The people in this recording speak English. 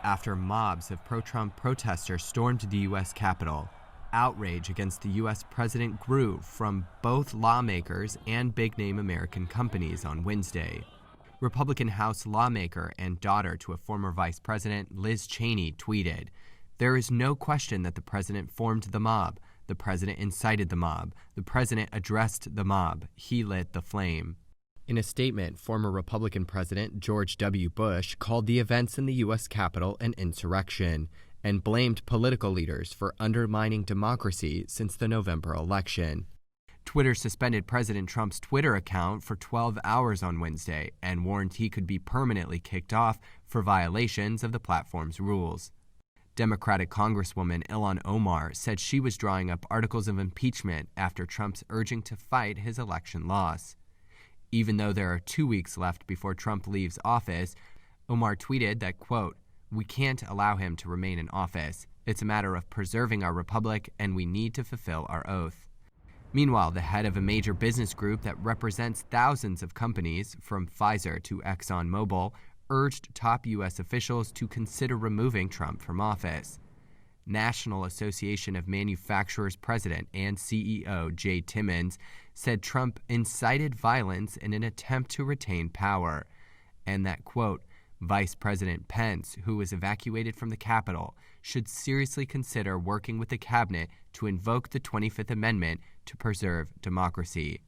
after mobs of pro-Trump protesters stormed the U.S. Capitol. Outrage against the U.S. president grew from both lawmakers and big-name American companies on Wednesday. Republican House lawmaker and daughter to a former vice president, Liz Cheney, tweeted, "There is no question that the president formed the mob. The president incited the mob. The president addressed the mob. He lit the flame." In a statement, former Republican President George W. Bush called the events in the U.S. Capitol an insurrection and blamed political leaders for undermining democracy since the November election. Twitter suspended President Trump's Twitter account for 12 hours on Wednesday and warned he could be permanently kicked off for violations of the platform's rules. Democratic Congresswoman Ilhan Omar said she was drawing up articles of impeachment after Trump's urging to fight his election loss. Even though there are 2 weeks left before Trump leaves office, Omar tweeted that, quote, "We can't allow him to remain in office. It's a matter of preserving our republic, and we need to fulfill our oath." Meanwhile, the head of a major business group that represents thousands of companies, from Pfizer to ExxonMobil, urged top U.S. officials to consider removing Trump from office. National Association of Manufacturers president and CEO Jay Timmons said Trump incited violence in an attempt to retain power, and that, quote, "Vice President Pence, who was evacuated from the Capitol, should seriously consider working with the cabinet to invoke the 25th Amendment to preserve democracy."